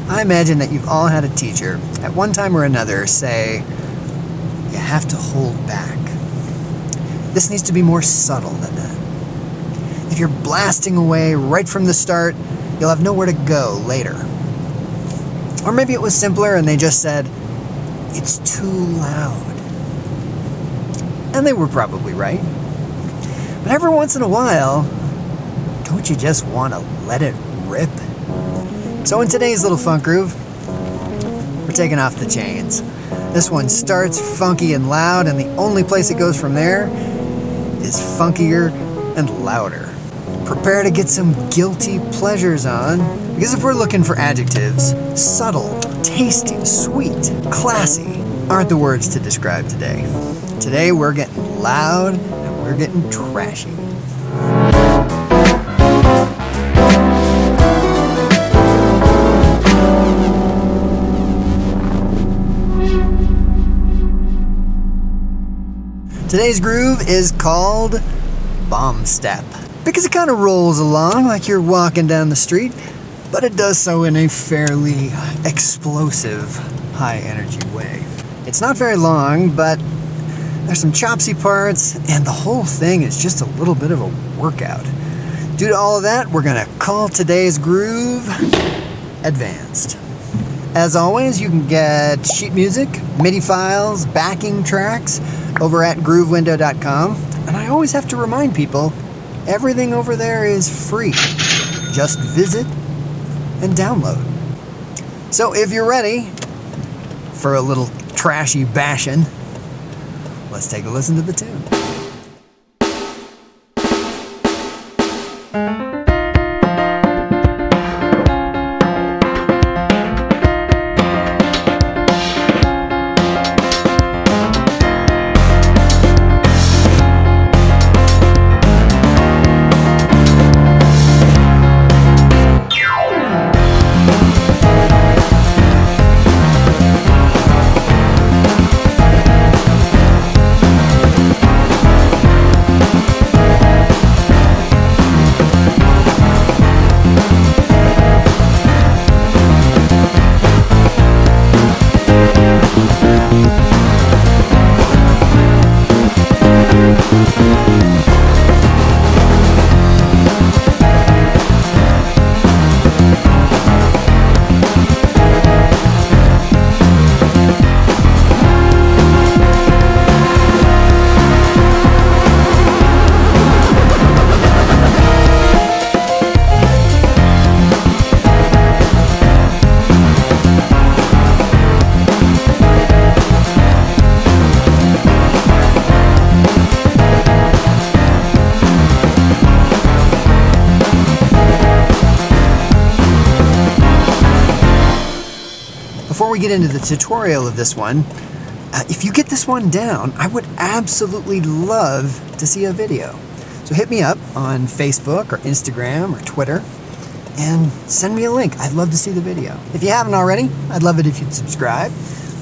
I imagine that you've all had a teacher, at one time or another, say, you have to hold back. This needs to be more subtle than that. If you're blasting away right from the start, you'll have nowhere to go later. Or maybe it was simpler and they just said, it's too loud. And they were probably right. But every once in a while, don't you just want to let it rip? So in today's little funk groove, we're taking off the chains. This one starts funky and loud, and the only place it goes from there is funkier and louder. Prepare to get some guilty pleasures on, because if we're looking for adjectives, subtle, tasty, sweet, classy aren't the words to describe today. Today we're getting loud and we're getting trashy. Today's groove is called Bombstep, because it kind of rolls along like you're walking down the street, but it does so in a fairly explosive, high-energy way. It's not very long, but there's some chopsy parts, and the whole thing is just a little bit of a workout. Due to all of that, we're going to call today's groove Advanced. As always, you can get sheet music, MIDI files, backing tracks over at groovewindow.com. And I always have to remind people, everything over there is free. Just visit and download. So if you're ready for a little trashy bashing, let's take a listen to the tune. Before we get into the tutorial of this one, if you get this one down, I would absolutely love to see a video. So hit me up on Facebook or Instagram or Twitter and send me a link. I'd love to see the video. If you haven't already, I'd love it if you'd subscribe.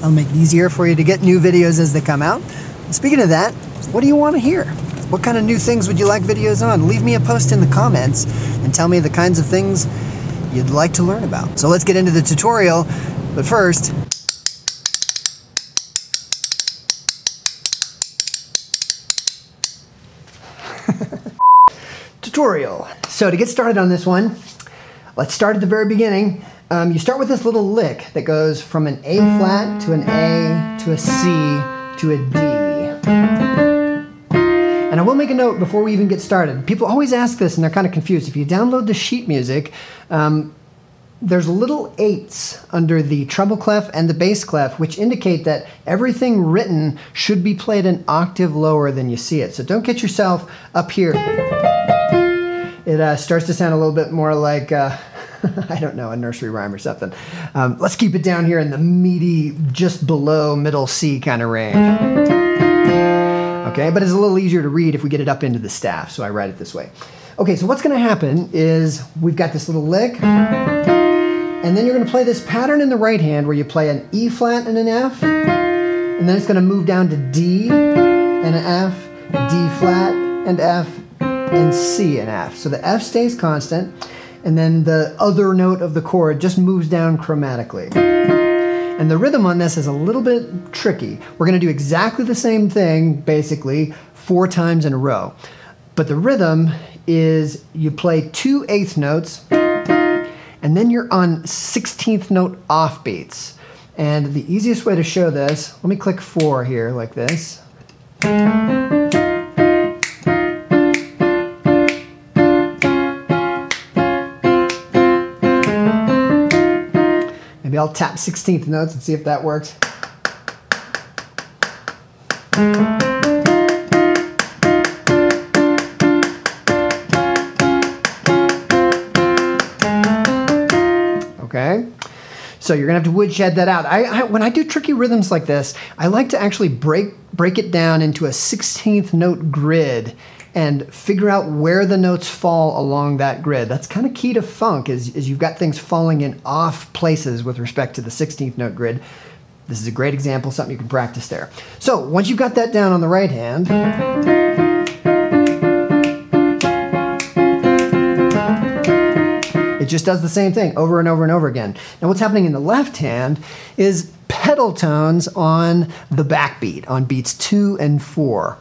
I'll make it easier for you to get new videos as they come out. And speaking of that, what do you want to hear? What kind of new things would you like videos on? Leave me a post in the comments and tell me the kinds of things you'd like to learn about. So let's get into the tutorial. But first, tutorial. So to get started on this one, let's start at the very beginning. You start with this little lick that goes from an A flat to an A to a C to a D. And I will make a note before we even get started. People always ask this and they're kind of confused. If you download the sheet music, there's little 8s under the treble clef and the bass clef, which indicate that everything written should be played an octave lower than you see it. So don't get yourself up here. It starts to sound a little bit more like, I don't know, a nursery rhyme or something. Let's keep it down here in the meaty, just below middle C kind of range. Okay, but it's a little easier to read if we get it up into the staff, so I write it this way. Okay, so what's going to happen is we've got this little lick. And then you're going to play this pattern in the right hand where you play an E flat and an F, and then it's going to move down to D and an F, D flat and F, and C and F. So the F stays constant, and then the other note of the chord just moves down chromatically. And the rhythm on this is a little bit tricky. We're going to do exactly the same thing, basically, 4 times in a row. But the rhythm is you play 2 eighth notes, and then you're on 16th note offbeats. And the easiest way to show this, let me click 4 here like this. Maybe I'll tap 16th notes and see if that works. Okay, so you're gonna have to woodshed that out. When I do tricky rhythms like this, I like to actually break it down into a 16th note grid and figure out where the notes fall along that grid. That's kind of key to funk, is you've got things falling in off places with respect to the 16th note grid. This is a great example, something you can practice there. So once you've got that down on the right hand, it just does the same thing over and over and over again. Now what's happening in the left hand is pedal tones on the backbeat, on beats 2 and 4.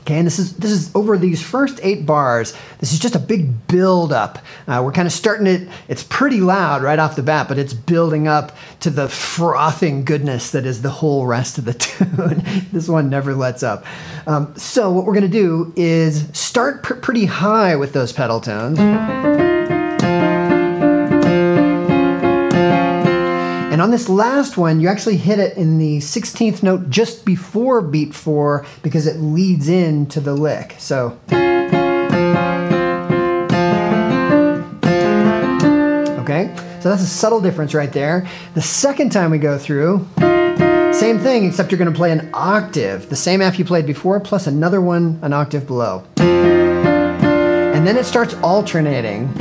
Okay, and this is over these first 8 bars. This is just a big build up. We're kind of starting it, it's pretty loud right off the bat, but it's building up to the frothing goodness that is the whole rest of the tune. This one never lets up. So what we're gonna do is start pretty high with those pedal tones. And on this last one, you actually hit it in the 16th note just before beat 4 because it leads into the lick. So, okay, so that's a subtle difference right there. The second time we go through, same thing, except you're going to play an octave, the same F you played before, plus another one an octave below. And then it starts alternating.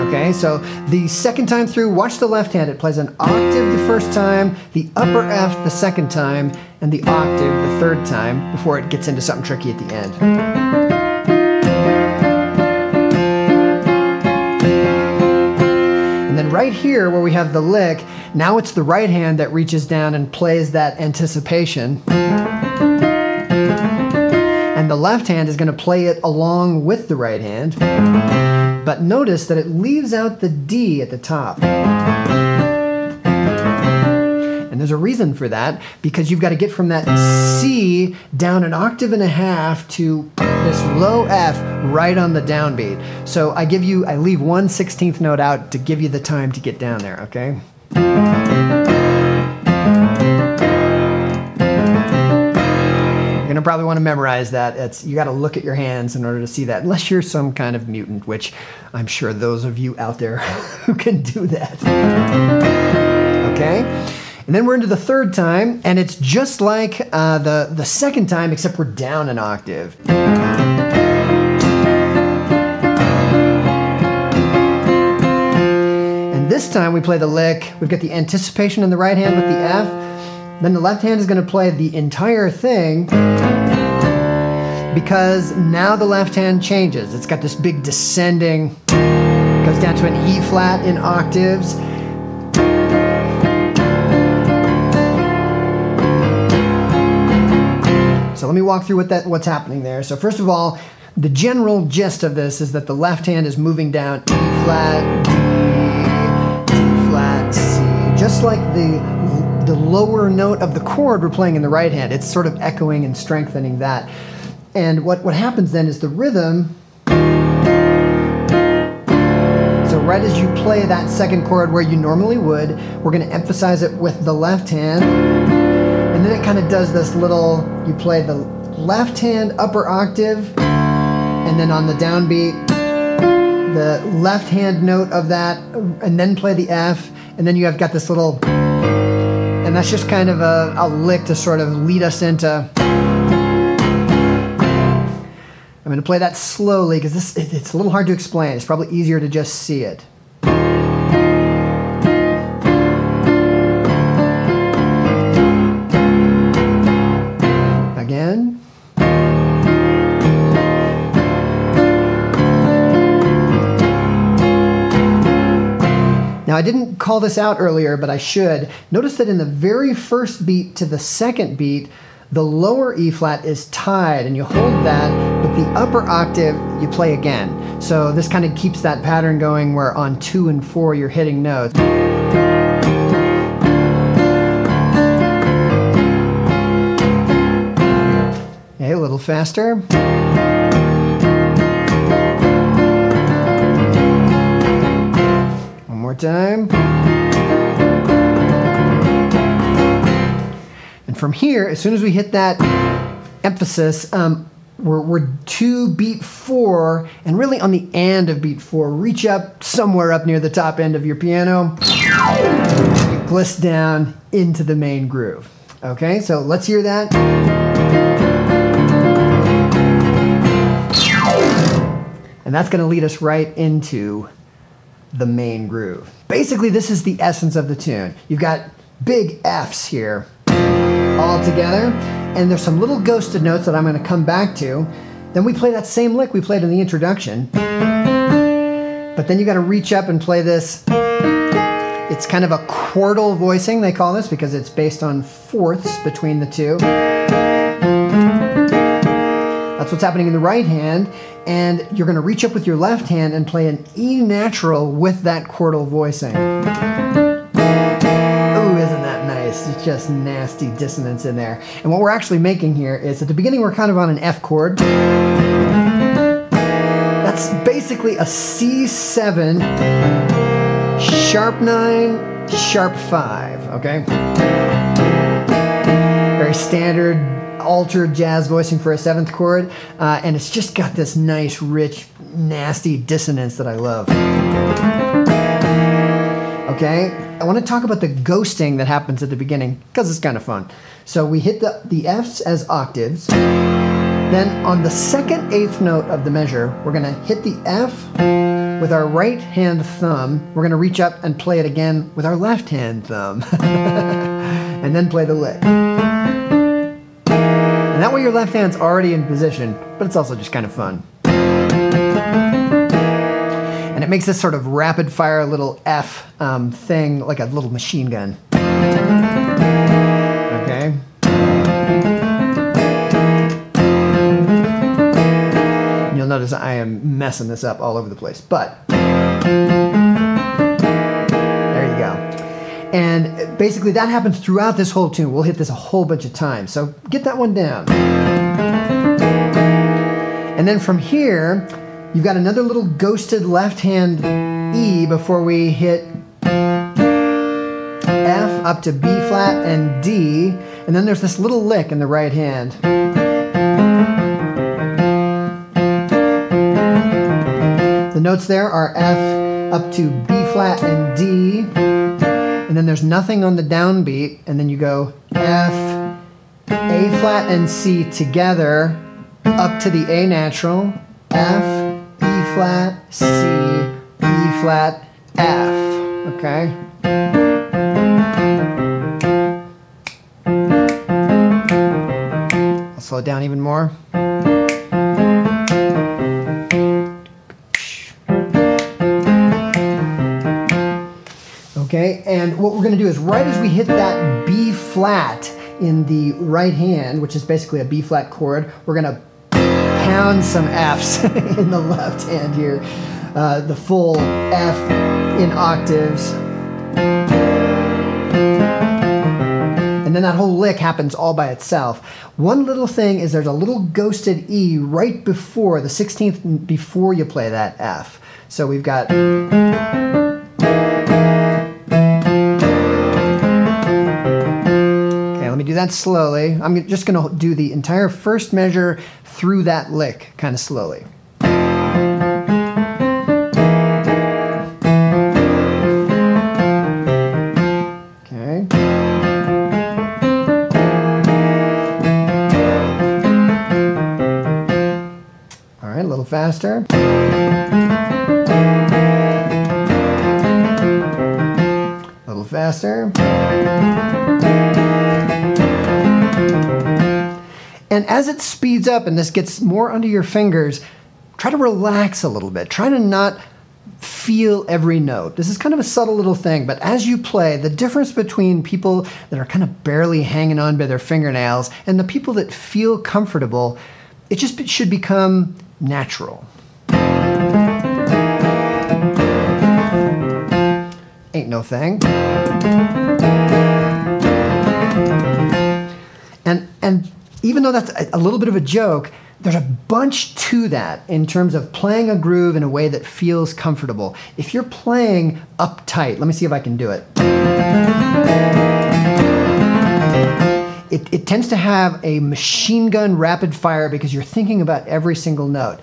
Okay, so the second time through, watch the left hand. It plays an octave the first time, the upper F the second time, and the octave the third time before it gets into something tricky at the end. And then right here where we have the lick, now it's the right hand that reaches down and plays that anticipation. And the left hand is going to play it along with the right hand. But notice that it leaves out the D at the top. And there's a reason for that, because you've got to get from that C down an octave and a half to this low F right on the downbeat. So I leave one 16th note out to give you the time to get down there, okay? You're gonna probably want to memorize that. You got to look at your hands in order to see that, unless you're some kind of mutant, which I'm sure those of you out there who can do that. Okay, and then we're into the third time, and it's just like the second time, except we're down an octave. And this time we play the lick. We've got the anticipation in the right hand with the F. Then the left hand is going to play the entire thing because now the left hand changes. It's got this big descending, goes down to an E flat in octaves. So let me walk through what's happening there. So first of all, the general gist of this is that the left hand is moving down E flat, D, D flat, C, just like the lower note of the chord we're playing in the right hand. It's sort of echoing and strengthening that. And what happens then is the rhythm, so right as you play that second chord where you normally would, we're going to emphasize it with the left hand. And then it kind of does this little, you play the left hand upper octave, and then on the downbeat, the left hand note of that, and then play the F, and then you have got this little, and that's just kind of a lick to sort of lead us into. I'm going to play that slowly because it's a little hard to explain. It's probably easier to just see it. Again. Now, I didn't call this out earlier, but I should. Notice that in the very first beat to the second beat, the lower E flat is tied, and you hold that, but the upper octave you play again. So this kind of keeps that pattern going where on 2 and 4 you're hitting notes. Okay, a little faster. One more time. And from here, as soon as we hit that emphasis, we're to beat 4, and really on the end of beat 4, reach up somewhere up near the top end of your piano, you gliss down into the main groove. Okay, so let's hear that. And that's going to lead us right into the main groove. Basically, this is the essence of the tune. You've got big Fs here all together, and there's some little ghosted notes that I'm going to come back to. Then we play that same lick we played in the introduction, but then you got to reach up and play this. It's kind of a quartal voicing, they call this, because it's based on fourths between the two. That's what's happening in the right hand, and you're going to reach up with your left hand and play an E natural with that quartal voicing. Ooh, isn't that nice? It's just nasty dissonance in there. And what we're actually making here is, at the beginning we're kind of on an F chord. That's basically a C7, sharp 9, sharp 5, okay? Very standard altered jazz voicing for a 7th chord, and it's just got this nice, rich, nasty dissonance that I love. Okay, I want to talk about the ghosting that happens at the beginning, because it's kind of fun. So we hit the Fs as octaves, then on the second 8th note of the measure, we're going to hit the F with our right hand thumb. We're going to reach up and play it again with our left hand thumb, and then play the lick. And that way your left hand's already in position, but it's also just kind of fun. And it makes this sort of rapid fire little F thing, like a little machine gun. Okay. And you'll notice I am messing this up all over the place, but there you go. And basically that happens throughout this whole tune. We'll hit this a whole bunch of times. So get that one down. And then from here, you've got another little ghosted left hand E before we hit F up to B flat and D. And then there's this little lick in the right hand. The notes there are F up to B flat and D. And then there's nothing on the downbeat, and then you go F, A flat and C together, up to the A natural, F, E flat, C, E flat, F, okay? I'll slow it down even more. Okay, and what we're going to do is right as we hit that B flat in the right hand, which is basically a B flat chord, we're going to pound some Fs in the left hand here. The full F in octaves. And then that whole lick happens all by itself. One little thing is there's a little ghosted E right before, the 16th before you play that F. So we've got... Let me do that slowly. I'm just going to do the entire first measure through that lick, kind of slowly. Okay. All right, a little faster. A little faster. And as it speeds up and this gets more under your fingers, try to relax a little bit. Try to not feel every note. This is kind of a subtle little thing, but as you play, the difference between people that are kind of barely hanging on by their fingernails and the people that feel comfortable, it should become natural. Ain't no thing. And even though that's a little bit of a joke, there's a bunch to that in terms of playing a groove in a way that feels comfortable. If you're playing uptight, let me see if I can do it. It tends to have a machine gun rapid fire because you're thinking about every single note.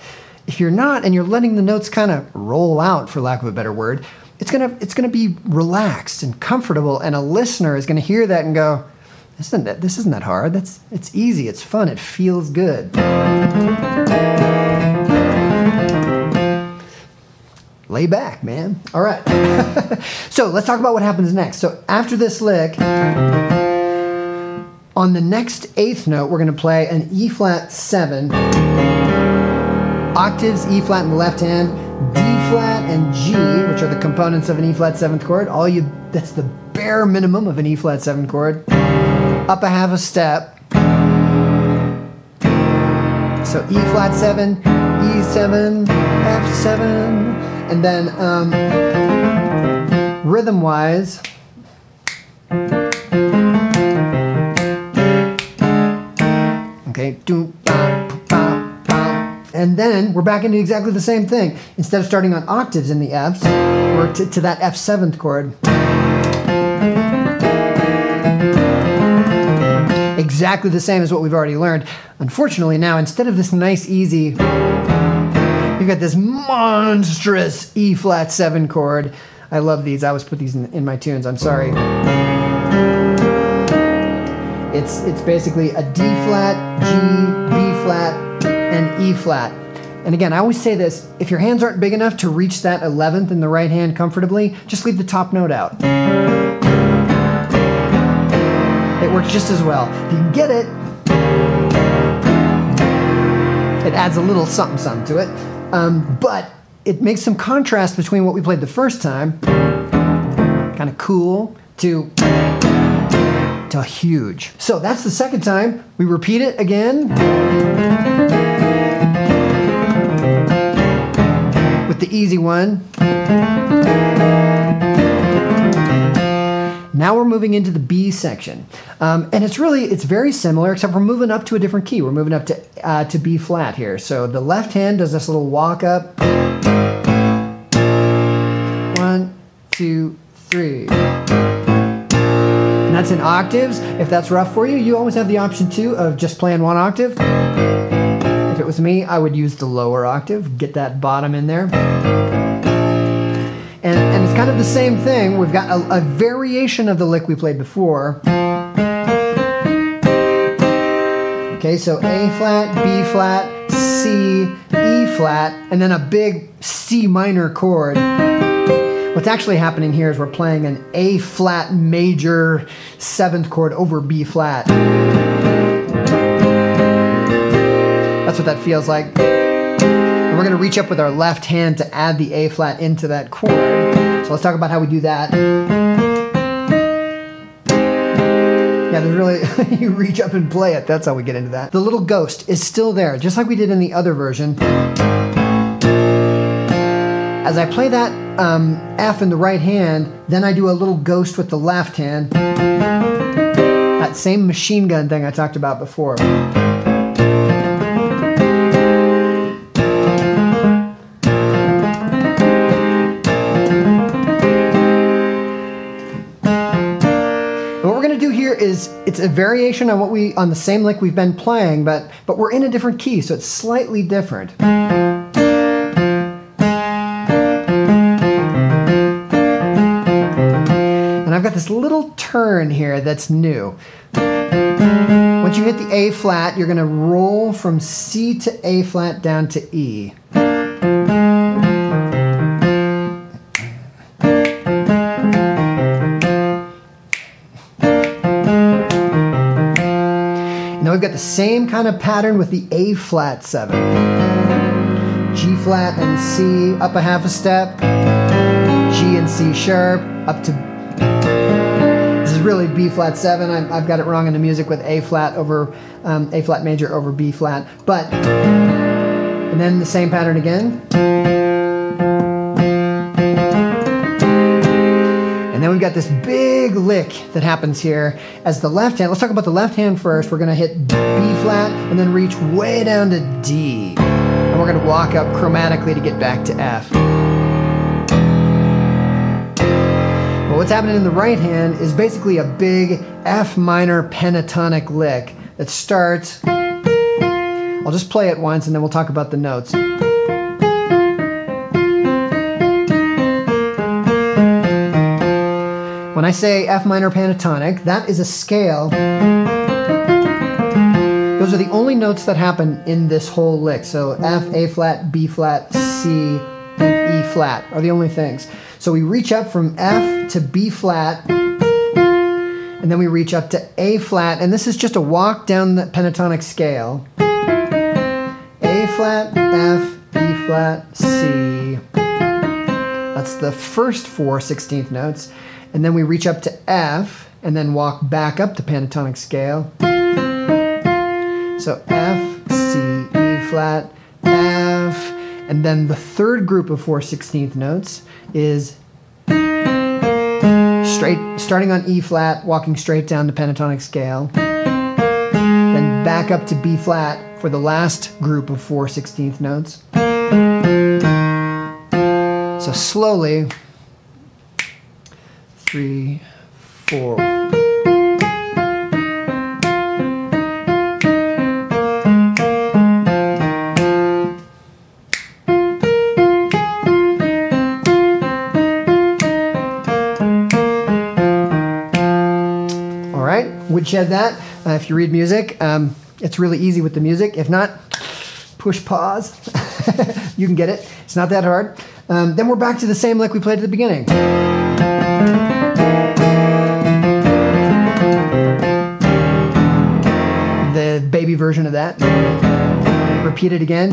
If you're not, and you're letting the notes kind of roll out, for lack of a better word, it's gonna be relaxed and comfortable, and a listener is gonna hear that and go, this isn't that hard. It's easy. It's fun. It feels good. Lay back, man. All right. So let's talk about what happens next. So after this lick, on the next eighth note, we're going to play an E flat 7, octaves, E flat in the left hand, D flat and G, which are the components of an E flat 7th chord. That's the bare minimum of an E flat 7 chord. Up a half a step. So E flat 7, E7, F7, and then rhythm-wise, okay, and then we're back into exactly the same thing. Instead of starting on octaves in the Fs, we're to that F7th chord. Exactly the same as what we've already learned. Unfortunately now, instead of this nice easy, you've got this monstrous E flat 7 chord. I love these. I always put these in my tunes. I'm sorry. It's basically a D flat, G, B flat, and E flat. And again, I always say this, if your hands aren't big enough to reach that 11th in the right hand comfortably, just leave the top note out. It works just as well. If you can get it, it adds a little something to it. But it makes some contrast between what we played the first time, kind of cool, to huge. So that's the second time. We repeat it again with the easy one. Now we're moving into the B section. And it's very similar, except we're moving up to a different key. We're moving up to B flat here. So the left hand does this little walk up. 1, 2, 3. And that's in octaves. If that's rough for you, you always have the option too of just playing one octave. If it was me, I would use the lower octave, get that bottom in there. And it's kind of the same thing. We've got a variation of the lick we played before. Okay, so A flat, B flat, C, E flat, and then a big C minor chord. What's actually happening here is we're playing an A flat major 7th chord over B flat. That's what that feels like. And we're going to reach up with our left hand to add the A flat into that chord. So let's talk about how we do that. Yeah, there's really, you reach up and play it. That's how we get into that. The little ghost is still there, just like we did in the other version. As I play that F in the right hand, then I do a little ghost with the left hand. That same machine gun thing I talked about before. It's a variation on on the same lick we've been playing, but we're in a different key, so it's slightly different. And I've got this little turn here that's new. Once you hit the A flat, you're going to roll from C to A flat down to E. Now we've got the same kind of pattern with the A flat 7. G flat and C, up a half a step. G and C sharp, up to, this is really B flat 7. I've got it wrong in the music with A flat over, A flat major over B flat, but, and then the same pattern again. And then we've got this big lick that happens here as the left hand. Let's talk about the left hand first. We're going to hit B flat and then reach way down to D. And we're going to walk up chromatically to get back to F. Well, what's happening in the right hand is basically a big F minor pentatonic lick that starts. I'll just play it once and then we'll talk about the notes. When I say F minor pentatonic, that is a scale. Those are the only notes that happen in this whole lick. So F, A flat, B flat, C, and E flat are the only things. So we reach up from F to B flat, and then we reach up to A flat, and this is just a walk down the pentatonic scale. A flat, F, B flat, C. That's the first 4 16th notes. And then we reach up to F, and then walk back up the pentatonic scale. So F, C, E flat, F, and then the third group of 4 16th notes is straight, starting on E flat, walking straight down the pentatonic scale, then back up to B flat for the last group of 4 16th notes. So slowly, 3, 4. All right, woodshed that. If you read music, it's really easy with the music. If not, push pause. You can get it. It's not that hard. Then we're back to the same lick we played at the beginning. The baby version of that. Repeat it again.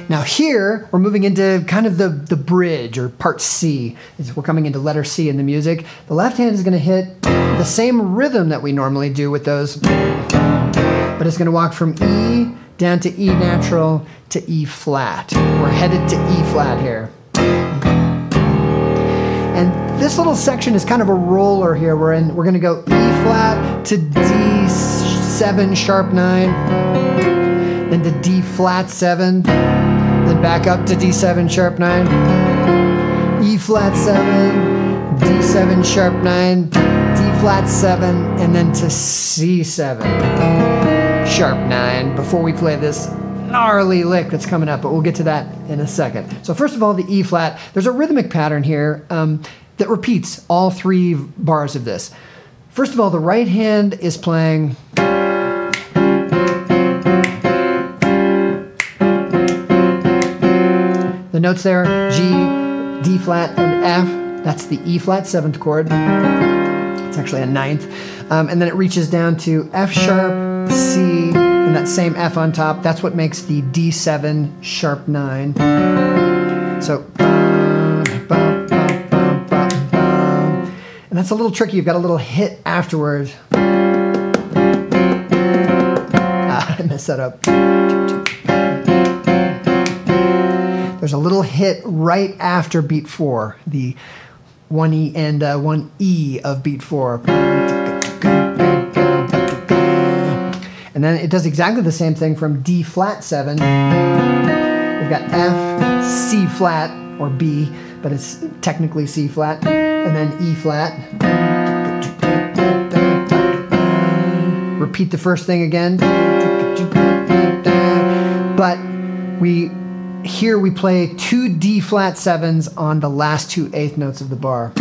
Now here, we're moving into kind of the bridge, or part C. We're coming into letter C in the music. The left hand is going to hit the same rhythm that we normally do with those, but it's going to walk from E down to E natural to E flat. We're headed to E flat here. And this little section is kind of a roller here. We're going to go E flat to D7 sharp 9, then to D flat 7, then back up to D7 sharp 9, E flat 7, D7 sharp 9, D flat 7, and then to C7 sharp 9 before we play this gnarly lick that's coming up, but we'll get to that in a second. So first of all, the E flat, there's a rhythmic pattern here that repeats all 3 bars of this. First of all, the right hand is playing the notes there, G, D flat, and F. That's the E flat 7th chord. It's actually a 9th. And then it reaches down to F sharp, C, and that same F on top. That's what makes the D7 sharp 9. So, and that's a little tricky. You've got a little hit afterward. I messed that up. There's a little hit right after beat 4, the 1E and 1E of beat 4. And then it does exactly the same thing from D flat 7. We've got F, C flat, or B, but it's technically C flat, and then E flat. Repeat the first thing again. But here we play 2 D flat 7s on the last 2 8th notes of the bar.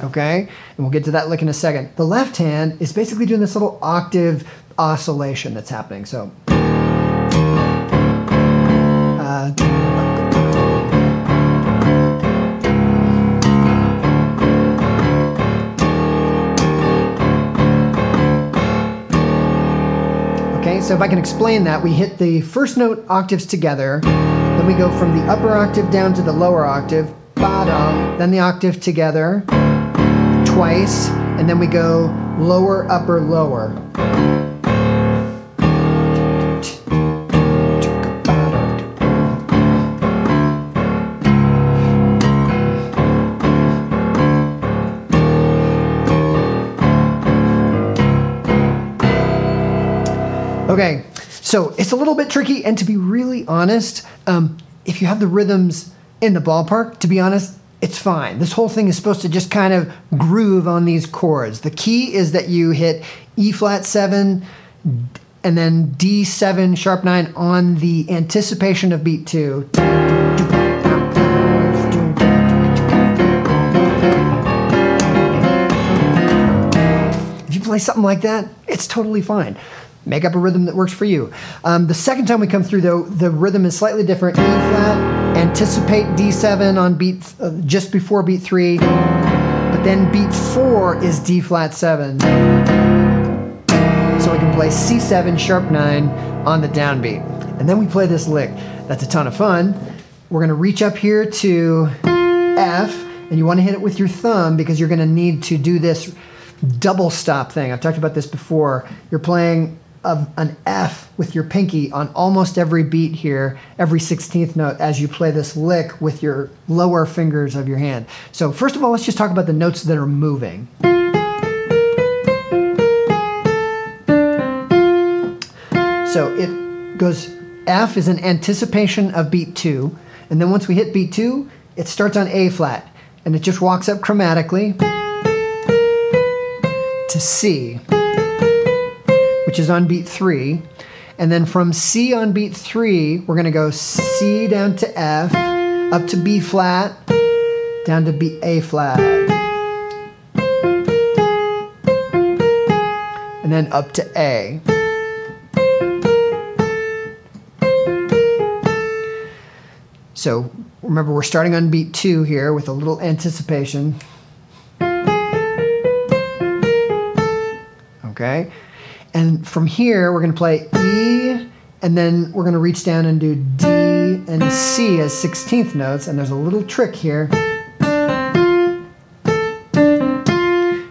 Okay, and we'll get to that lick in a second. The left hand is basically doing this little octave oscillation that's happening. So So if I can explain that, we hit the first note octaves together, then we go from the upper octave down to the lower octave, bottom, then the octave together twice, and then we go lower, upper, lower. Okay, so it's a little bit tricky, and to be really honest, if you have the rhythms in the ballpark, to be honest, it's fine. This whole thing is supposed to just kind of groove on these chords. The key is that you hit E flat 7 and then D7 sharp 9 on the anticipation of beat 2. If you play something like that, it's totally fine. Make up a rhythm that works for you. The second time we come through, though, the rhythm is slightly different. E flat, anticipate D7 on beat just before beat 3, but then beat 4 is D flat 7. So we can play C7 sharp 9 on the downbeat, and then we play this lick. That's a ton of fun. We're going to reach up here to F, and you want to hit it with your thumb because you're going to need to do this double stop thing. I've talked about this before. You're playing an F with your pinky on almost every beat here, every 16th note, as you play this lick with your lower fingers of your hand. So first of all, let's just talk about the notes that are moving. So it goes, F is an anticipation of beat 2, and then once we hit beat 2, it starts on A flat, and it just walks up chromatically to C, which is on beat 3, and then from C on beat 3, we're going to go C down to F, up to B flat, down to A flat, and then up to A. So remember, we're starting on beat 2 here with a little anticipation. Okay, and from here we're going to play E, and then we're going to reach down and do D and C as 16th notes, and there's a little trick here.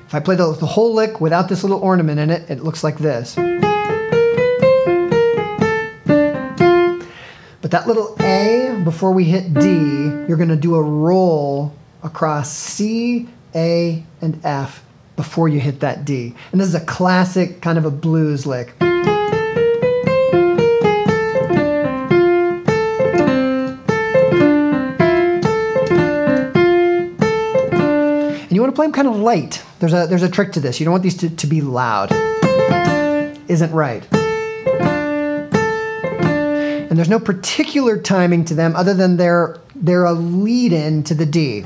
If I play the whole lick without this little ornament in it, it looks like this. But that little A, before we hit D, you're going to do a roll across C, A, and F before you hit that D. And this is a classic kind of a blues lick. And you want to play them kind of light. There's a trick to this. You don't want these to be loud. Isn't right. And there's no particular timing to them other than they're a lead-in to the D.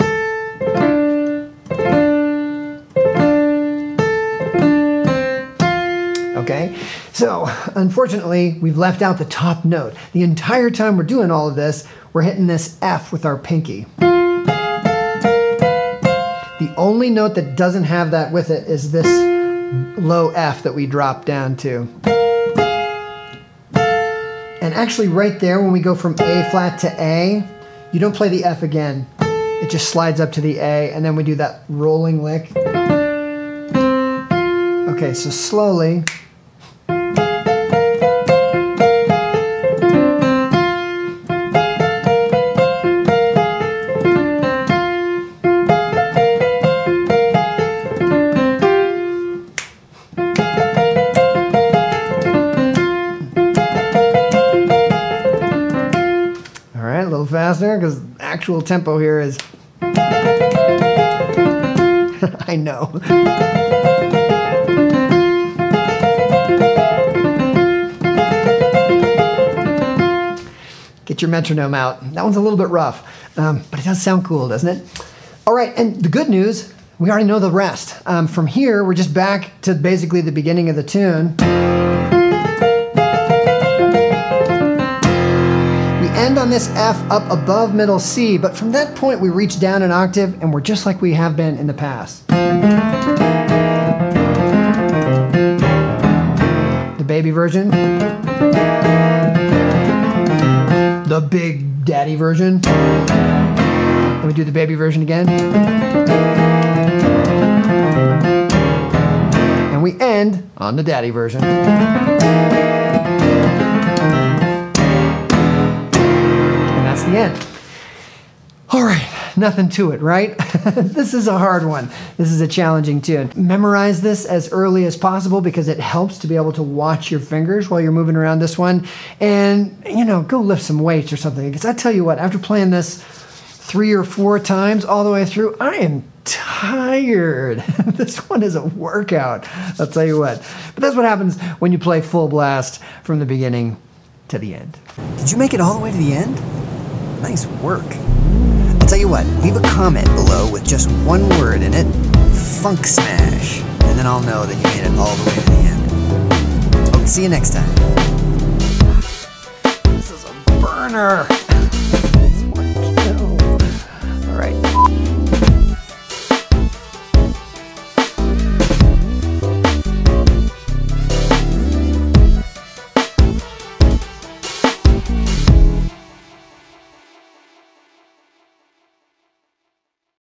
Okay, so unfortunately, we've left out the top note. The entire time we're doing all of this, we're hitting this F with our pinky. The only note that doesn't have that with it is this low F that we drop down to. And actually right there, when we go from A flat to A, you don't play the F again. It just slides up to the A, and then we do that rolling lick. Okay, so slowly. Faster, because the actual tempo here is I know. Get your metronome out. That one's a little bit rough, but it does sound cool, doesn't it? All right, and the good news, we already know the rest. From here, we're just back to basically the beginning of the tune. End on this F up above middle C, but from that point we reach down an octave and we're just like we have been in the past. The baby version. The big daddy version. Let me do the baby version again. And we end on the daddy version. And that's the end. All right, nothing to it, right? This is a hard one. This is a challenging tune. Memorize this as early as possible because it helps to be able to watch your fingers while you're moving around this one. And, you know, go lift some weights or something. Because I tell you what, after playing this 3 or 4 times all the way through, I am tired. This one is a workout, I'll tell you what. But that's what happens when you play full blast from the beginning to the end. Did you make it all the way to the end? Nice work. I'll tell you what, leave a comment below with just one word in it, funk smash, and then I'll know that you made it all the way to the end. Hope to see you next time. This is a burner.